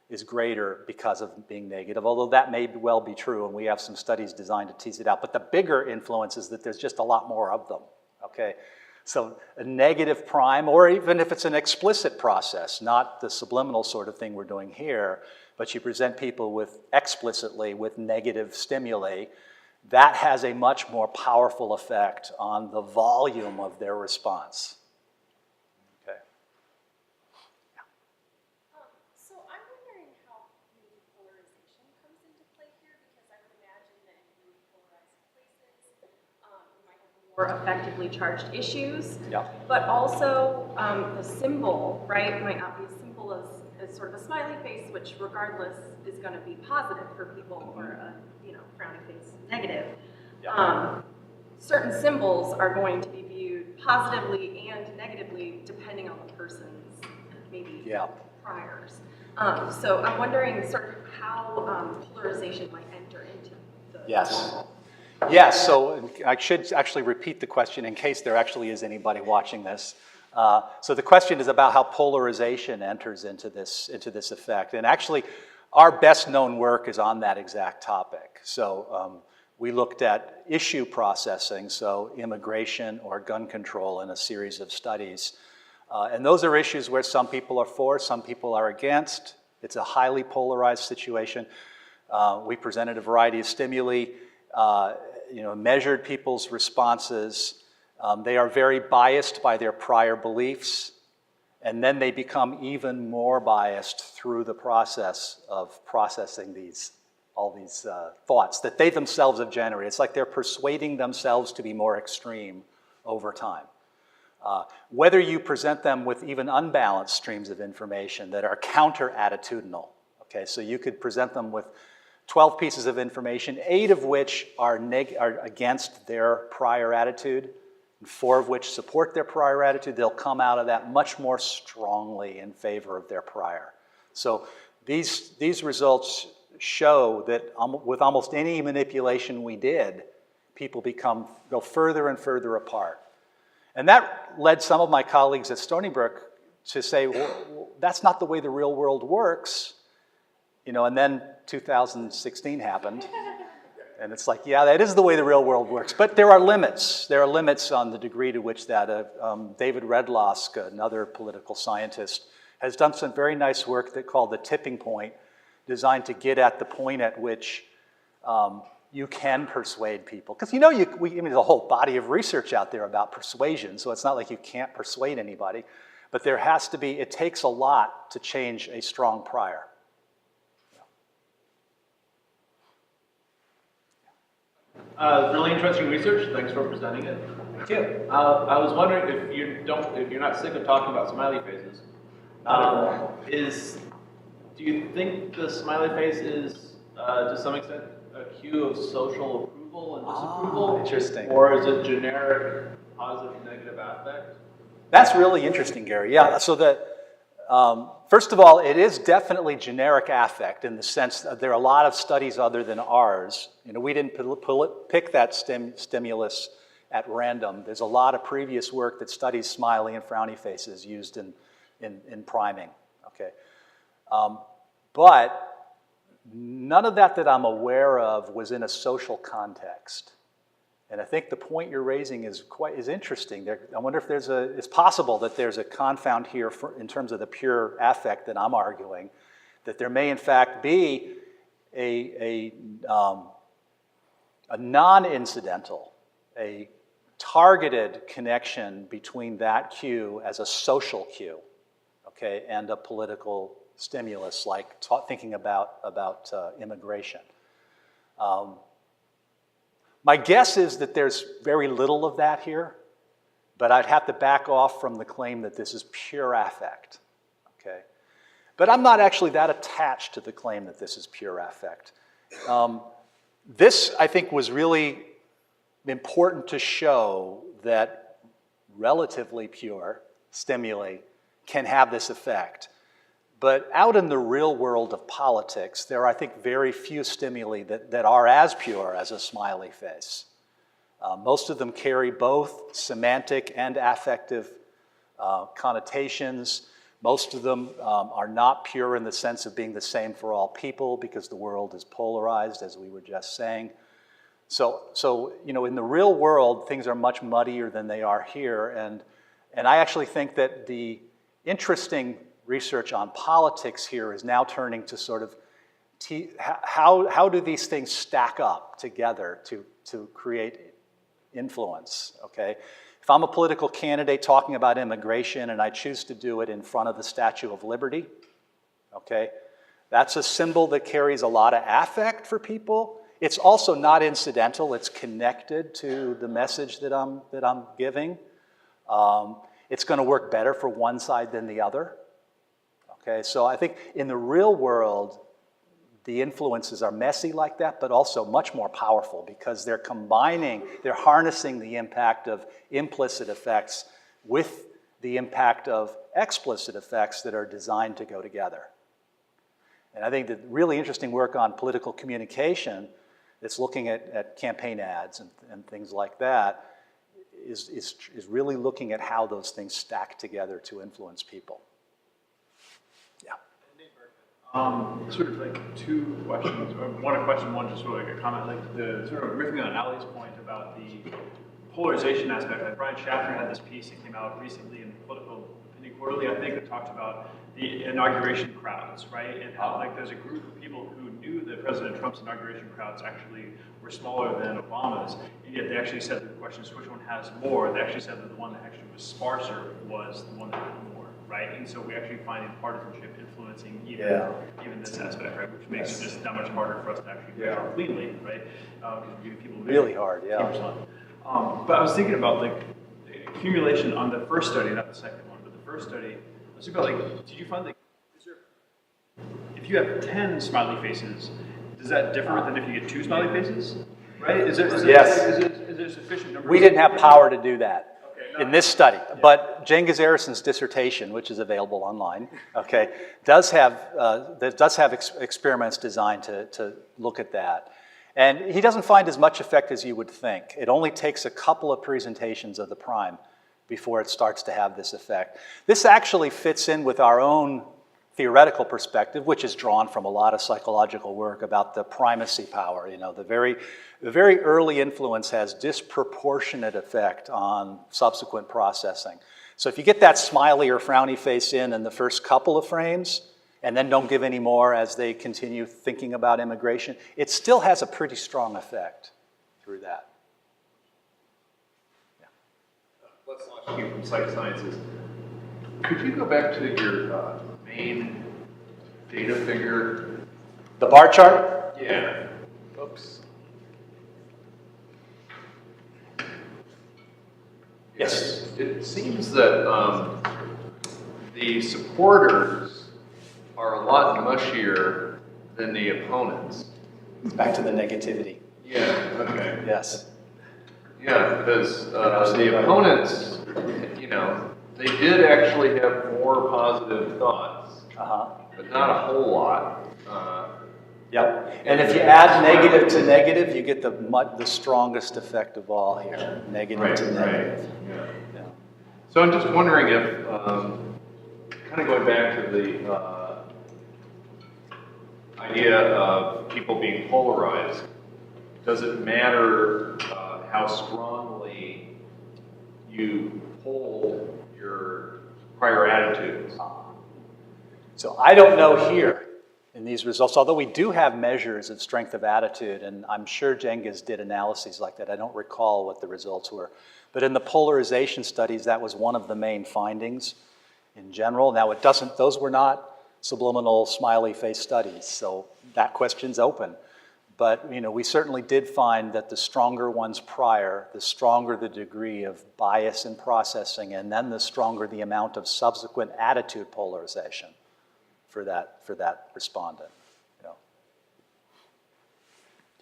is greater because of being negative, although that may well be true, and we have some studies designed to tease it out. But the bigger influence is that there's just a lot more of them, okay? So a negative prime, or even if it's an explicit process, not the subliminal sort of thing we're doing here, but you present people with explicitly with negative stimuli, that has a much more powerful effect on the volume of their response. Okay. So I'm wondering how maybe polarization comes into play here, because I would imagine that in really polarized places, you might have more effectively charged issues. Yeah. But also the symbol, right, might not be as simple as sort of a smiley face, which regardless is going to be positive for people, or a frowning face negative. Yeah. Certain symbols are going to be viewed positively and negatively depending on the person's maybe priors. So I'm wondering sort of how polarization might enter into the Yes, so I should actually repeat the question in case there actually is anybody watching this. So the question is about how polarization enters into this effect. And actually, our best known work is on that exact topic. So we looked at issue processing, so immigration or gun control, in a series of studies. And those are issues where some people are for, some people are against. It's a highly polarized situation. We presented a variety of stimuli, measured people's responses. They are very biased by their prior beliefs, and then they become even more biased through the process of processing all these thoughts that they themselves have generated. It's like they're persuading themselves to be more extreme over time. Whether you present them with even unbalanced streams of information that are counter-attitudinal, okay, so you could present them with 12 pieces of information, 8 of which are against their prior attitude, and 4 of which support their prior attitude, they'll come out of that much more strongly in favor of their prior. So these results show that with almost any manipulation we did, people go further and further apart. And that led some of my colleagues at Stony Brook to say, well, that's not the way the real world works. And then 2016 happened. And it's like, yeah, that is the way the real world works. But there are limits. There are limits on the degree to which that. David Redlosk, another political scientist, has done some very nice work called the tipping point, designed to get at the point at which you can persuade people. Because there's a whole body of research out there about persuasion, so it's not like you can't persuade anybody. But there has to be, it takes a lot to change a strong prior. Really interesting research. Thanks for presenting it. Thank you. I was wondering if you're not sick of talking about smiley faces. Do you think the smiley face is, to some extent, a cue of social approval and disapproval? Interesting. Or is it generic positive, negative affect? That's really interesting, Gary. Yeah, so first of all, it is definitely generic affect in the sense that there are a lot of studies other than ours. You know, we didn't pick that stimulus at random. There's a lot of previous work that studies smiley and frowny faces used in priming, okay? But none of that I'm aware of was in a social context. And I think the point you're raising is interesting. I wonder if it's possible that there's a confound here in terms of the pure affect that I'm arguing, that there may in fact be a non-incidental, a targeted connection between that cue as a social cue, okay, and a political stimulus like thinking about immigration. My guess is that there's very little of that here, but I'd have to back off from the claim that this is pure affect, okay? But I'm not actually that attached to the claim that this is pure affect. This, I think, was really important to show that relatively pure stimuli can have this effect. But out in the real world of politics, there are, I think, very few stimuli that are as pure as a smiley face. Most of them carry both semantic and affective connotations. Most of them are not pure in the sense of being the same for all people because the world is polarized, as we were just saying. So you know, in the real world, things are much muddier than they are here. And I actually think that the interesting research on politics here is now turning to sort of how do these things stack up together to create influence, okay? If I'm a political candidate talking about immigration and I choose to do it in front of the Statue of Liberty, okay, that's a symbol that carries a lot of affect for people. It's also not incidental, it's connected to the message that I'm giving. It's gonna work better for one side than the other. Okay, so I think in the real world, the influences are messy like that, but also much more powerful because they're harnessing the impact of implicit effects with the impact of explicit effects that are designed to go together. And I think that really interesting work on political communication that's looking at campaign ads and things like that is really looking at how those things stack together to influence people. Sort of like two questions, or one a question, one just sort of like a comment, like the sort of riffing on Ali's point about the polarization aspect. Like Brian Schaffner had this piece that came out recently in Political Opinion Quarterly, I think, that talked about the inauguration crowds, right? And how like there's a group of people who knew that President Trump's inauguration crowds actually were smaller than Obama's, and yet they actually said that the question is which one has more. They actually said that the one that actually was sparser was the one that had more. Right, and so we actually find partisanship influencing even this aspect, right, which makes it just that much harder for us to actually measure cleanly, right? Because we're giving people really hard, yeah. But I was thinking about like accumulation on the first study, not the second one, but the first study. I was thinking about like, did you find that if you have 10 smiley faces, does that differ than if you get 2 smiley faces? Right? Is there sufficient number? We didn't have power to do that. In this study, but Cengiz Erason's dissertation, which is available online, okay, does have experiments designed to look at that. And he doesn't find as much effect as you would think. It only takes a couple of presentations of the prime before it starts to have this effect. This actually fits in with our own theoretical perspective, which is drawn from a lot of psychological work about the primacy power. You know, the very early influence has disproportionate effect on subsequent processing. So if you get that smiley or frowny face in the first couple of frames, and then don't give any more as they continue thinking about immigration, it still has a pretty strong effect through that. Yeah. Let's launch you from psychosciences. Could you go back to your main data figure? The bar chart? Yeah. Oops. Yes. It seems that the supporters are a lot mushier than the opponents. Back to the negativity. Yeah, okay. Yes. Yeah, because the opponents, you know, they did actually have more positive thoughts, Uh-huh. but not a whole lot. Yep. And if you add negative to negative, you get the strongest effect of all here. Negative to negative. Yeah. Yeah. So I'm just wondering if, kind of going back to the idea of people being polarized, does it matter how strongly you hold your prior attitudes? So I don't know here in these results, although we do have measures of strength of attitude, and I'm sure Cengiz did analyses like that. I don't recall what the results were. But in the polarization studies, that was one of the main findings in general. Now, those were not subliminal smiley face studies, so that question's open. But we certainly did find that the stronger ones prior, the stronger the degree of bias in processing, and then the stronger the amount of subsequent attitude polarization for that respondent.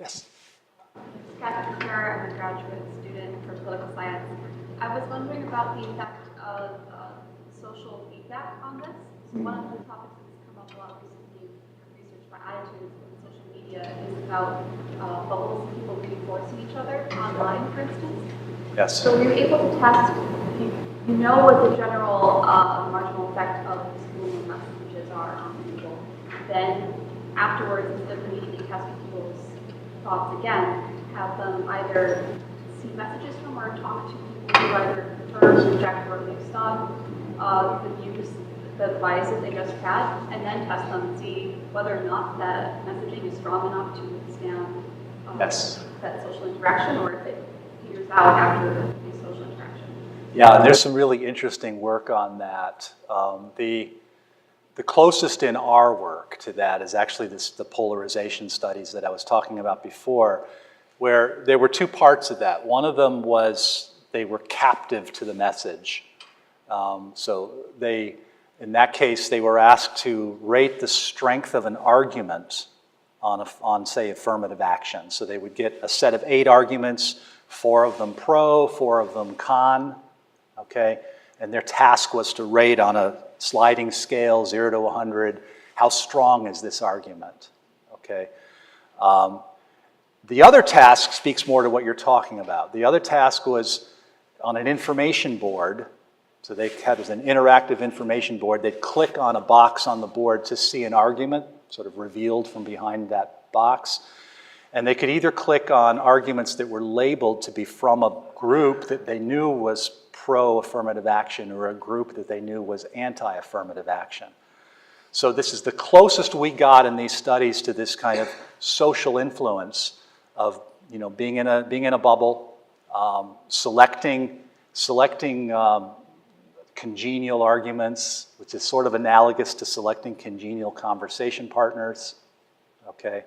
Yes. Catherine Kerr, I'm a graduate student for political science. I was wondering about the effect of social feedback on this. So one of the topics that's come up a lot recently in research by attitudes in social media is about bubbles of people reinforcing each other online, for instance. Yes. So we were able to test, you know what the general marginal effect of subliminal messages are on people. Then afterwards, instead of immediately testing people's thoughts again, have them either see messages from or talk to people who either confirm, reject, or mixed on the views, the biases they just had, and then test them and see whether or not that messaging is strong enough to withstand that social interaction, or if it peters out after the social interaction. Yeah, and there's some really interesting work on that. The closest in our work to that is actually the polarization studies that I was talking about before, where there were two parts of that. One of them was they were captive to the message. So in that case, they were asked to rate the strength of an argument on say, affirmative action. So they would get a set of 8 arguments, 4 of them pro, 4 of them con, okay? And their task was to rate on a sliding scale, 0 to 100, how strong is this argument, okay? The other task speaks more to what you're talking about. The other task was on an information board. So they had an interactive information board. They'd click on a box on the board to see an argument, sort of revealed from behind that box. And they could either click on arguments that were labeled to be from a group that they knew was pro-affirmative action or a group that they knew was anti-affirmative action. So this is the closest we got in these studies to this kind of social influence of being in a bubble, selecting congenial arguments, which is sort of analogous to selecting congenial conversation partners, okay?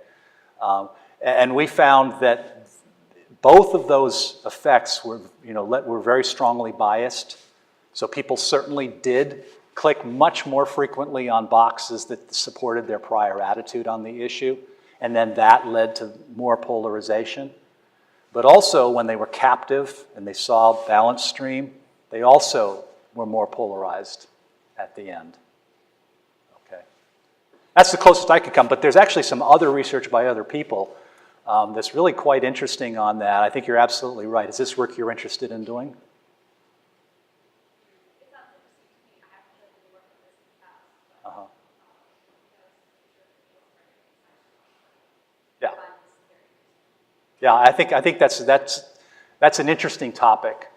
And we found that both of those effects were very strongly biased. So people certainly did click much more frequently on boxes that supported their prior attitude on the issue, and then that led to more polarization. But also, when they were captive and they saw a balanced stream, they also were more polarized at the end. Okay. That's the closest I could come, but there's actually some other research by other people that's really quite interesting on that. I think you're absolutely right. Is this work you're interested in doing? It sounds interesting to me. I haven't done any work on this in the past. But, Uh-huh. I Yeah. find this very interesting. Yeah, I think that's an interesting topic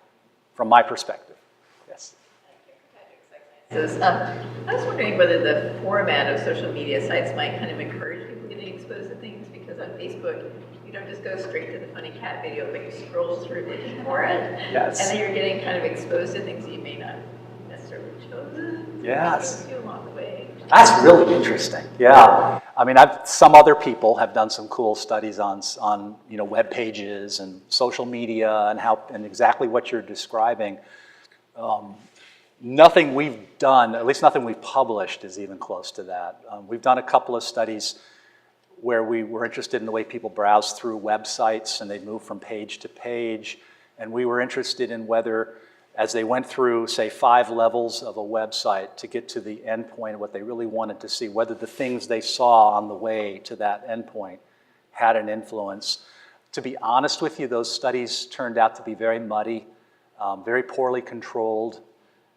from my perspective. Yes. I was wondering whether the format of social media sites might kind of encourage people getting exposed to things, because on Facebook, you don't just go straight to the funny cat video, but you scroll through looking for it. Yes. And then you're getting kind of exposed to things that you may not necessarily chosen. Yes. To along the way. That's really interesting. Yeah. I mean, some other people have done some cool studies on web pages and social media and exactly what you're describing. nothing we've done, at least nothing we've published, is even close to that. We've done a couple of studies where we were interested in the way people browse through websites and they move from page to page. And we were interested in whether, as they went through, say, 5 levels of a website to get to the end point of what they really wanted to see, whether the things they saw on the way to that end point had an influence. To be honest with you, those studies turned out to be very muddy, very poorly controlled.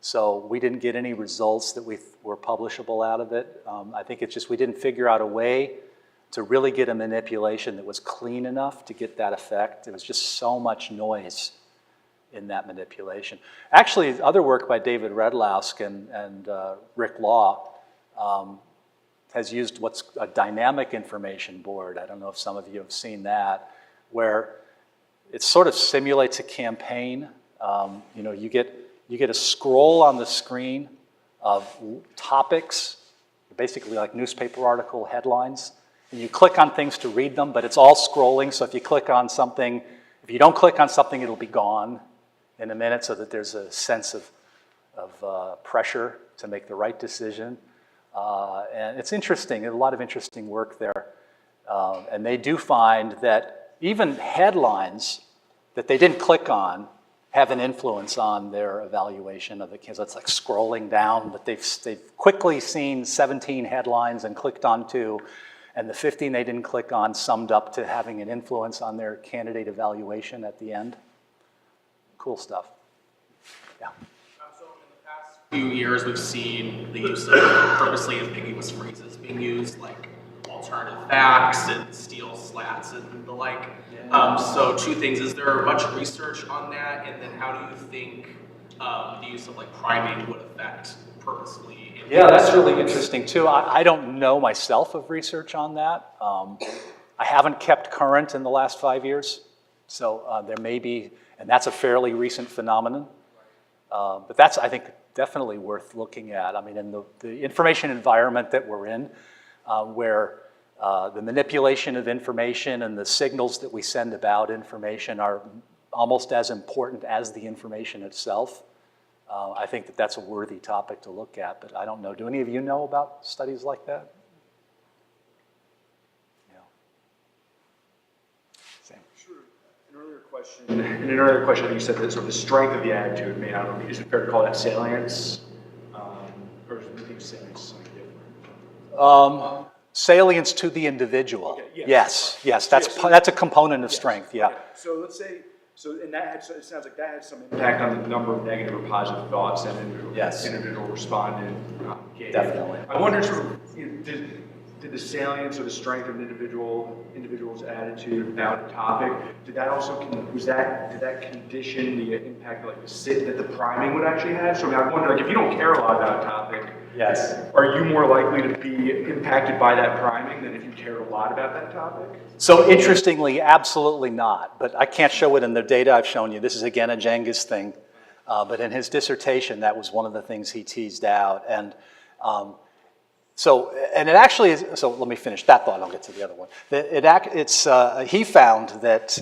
So we didn't get any results that were publishable out of it. I think it's just we didn't figure out a way to really get a manipulation that was clean enough to get that effect. There was just so much noise in that manipulation. Actually, other work by David Redlowsk and Rick Law has used what's a dynamic information board. I don't know if some of you have seen that, where it sort of simulates a campaign. You get a scroll on the screen of topics, basically like newspaper article headlines. And you click on things to read them, but it's all scrolling. So if you click on something, if you don't click on something, it'll be gone in a minute, so that there's a sense of pressure to make the right decision. And it's interesting, there's a lot of interesting work there. And they do find that even headlines that they didn't click on have an influence on their evaluation of the kids. It's like scrolling down, but they've quickly seen 17 headlines and clicked on 2, and the 15 they didn't click on summed up to having an influence on their candidate evaluation at the end. Cool stuff. Yeah. So in the past few years, we've seen the use of purposely ambiguous phrases being used, like alternative facts and steel slats and the like. So 2 things: is there much research on that, and then how do you think the use of like priming would affect purposely? Yeah, that's really interesting too. I don't know myself of research on that. I haven't kept current in the last 5 years, so there may be, and that's a fairly recent phenomenon. But that's, I think, definitely worth looking at. I mean, in the information environment that we're in, where the manipulation of information and the signals that we send about information are almost as important as the information itself. I think that that's a worthy topic to look at, but I don't know. Do any of you know about studies like that? Yeah. Same. Sure. In an earlier question, I think you said that sort of the strength of the attitude may not be, is it fair to call that salience? Or do you think salience is something different? Salience to the individual. Okay, yes, that's a component of strength, yeah. Okay. So let's say, and it sounds like that had some impact on the number of negative or positive thoughts that individual respondent gave. Definitely. I wonder, sort of, did the salience or the strength of an individual's attitude about a topic, did that condition the impact, like that the priming would actually have? So I wonder, like, if you don't care a lot about a topic, Yes. Are you more likely to be impacted by that priming than if you cared a lot about that topic? So interestingly, absolutely not. But I can't show it in the data I've shown you. This is, again, a Jenga's thing. But in his dissertation, that was one of the things he teased out. And it actually is, so let me finish that thought, I'll get to the other one. He found that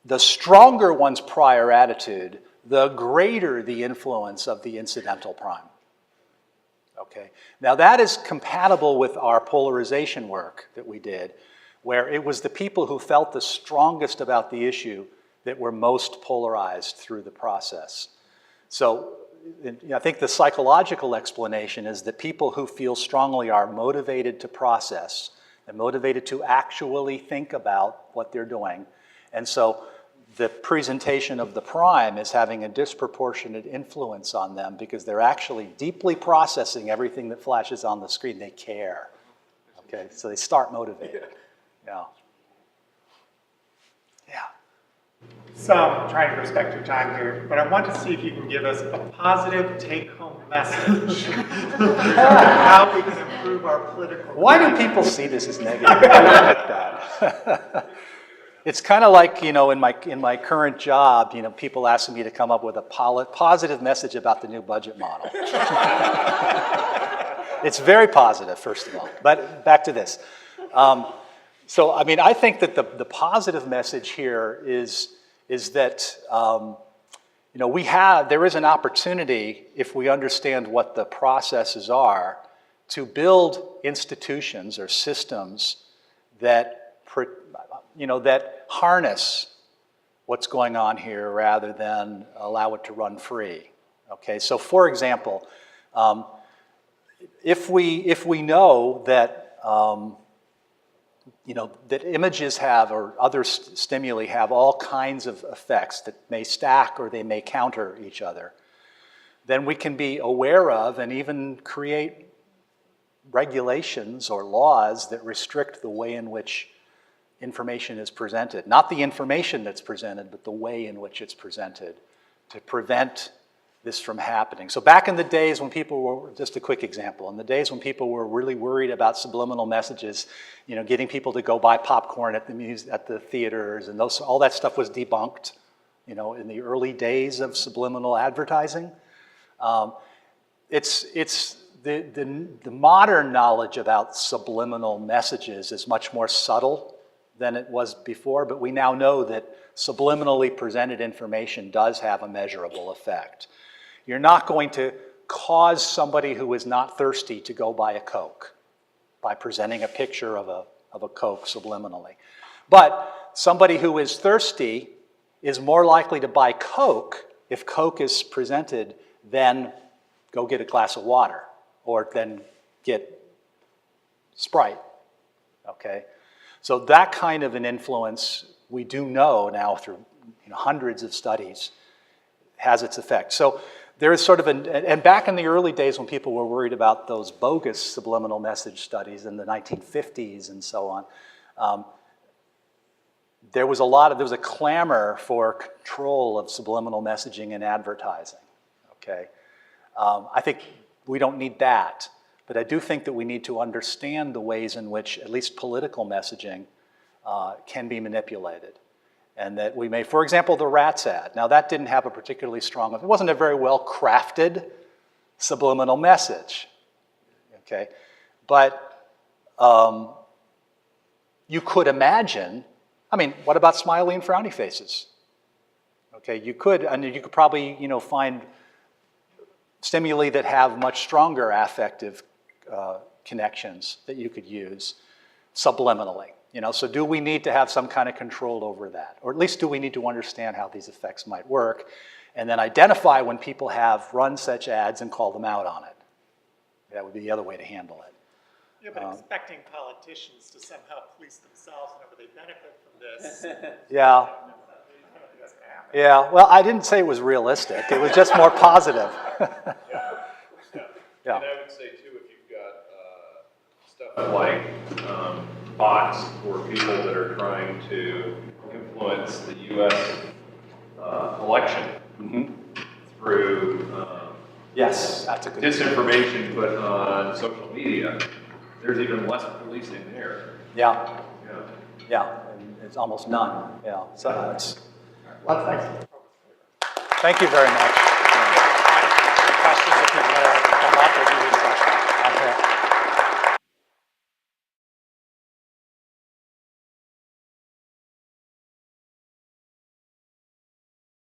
the stronger one's prior attitude, the greater the influence of the incidental prime. Okay. Now that is compatible with our polarization work that we did, where it was the people who felt the strongest about the issue that were most polarized through the process. So I think the psychological explanation is that people who feel strongly are motivated to process and motivated to actually think about what they're doing. And so the presentation of the prime is having a disproportionate influence on them because they're actually deeply processing everything that flashes on the screen. They care. Okay, so they start motivated. Yeah. Yeah. So I'm trying to respect your time here, but I want to see if you can give us a positive take-home message on how we can improve our political. Why do people see this as negative? I like that. It's kind of like, in my current job, people asking me to come up with a positive message about the new budget model. It's very positive, first of all. But back to this. I think that the positive message here is that you know, there is an opportunity, if we understand what the processes are, to build institutions or systems that, you know, that harness what's going on here rather than allow it to run free. Okay, so for example, if we know that you know, that images have, or other stimuli have all kinds of effects that may stack or they may counter each other, then we can be aware of and even create regulations or laws that restrict the way in which information is presented. Not the information that's presented, but the way in which it's presented to prevent this from happening. So back in the days when people were, just a quick example, in the days when people were really worried about subliminal messages, you know, getting people to go buy popcorn at the theaters, and all that stuff was debunked, you know, in the early days of subliminal advertising. The modern knowledge about subliminal messages is much more subtle than it was before, but we now know that subliminally presented information does have a measurable effect. You're not going to cause somebody who is not thirsty to go buy a Coke by presenting a picture of a Coke subliminally. But somebody who is thirsty is more likely to buy Coke if Coke is presented than go get a glass of water or then get Sprite, okay? So that kind of an influence, we do know now through hundreds of studies, has its effect. So there is sort of and back in the early days when people were worried about those bogus subliminal message studies in the 1950s and so on, there was a clamor for control of subliminal messaging in advertising, okay? I think we don't need that, but I do think that we need to understand the ways in which at least political messaging can be manipulated. And that we may, for example, the rats ad. Now that didn't have a particularly strong, it wasn't a very well crafted subliminal message, okay? But you could imagine, I mean, what about smiley and frowny faces? Okay, you could probably, find stimuli that have much stronger affective connections that you could use subliminally. So do we need to have some kind of control over that? Or at least do we need to understand how these effects might work and then identify when people have run such ads and call them out on it? That would be the other way to handle it. Yeah, but expecting politicians to somehow police themselves whenever they benefit from this. Yeah. Yeah, well, I didn't say it was realistic. It was just more positive. Yeah. And I would say, too, if you've got stuff like bots or people that are trying to influence the U.S. Election through yes, that's a good disinformation put on social media, there's even less policing there. Yeah. Yeah. Yeah, and it's almost none. Yeah, so it's... Well, thanks. Thank you very much. Questions if you want to come up or do you need to rush out?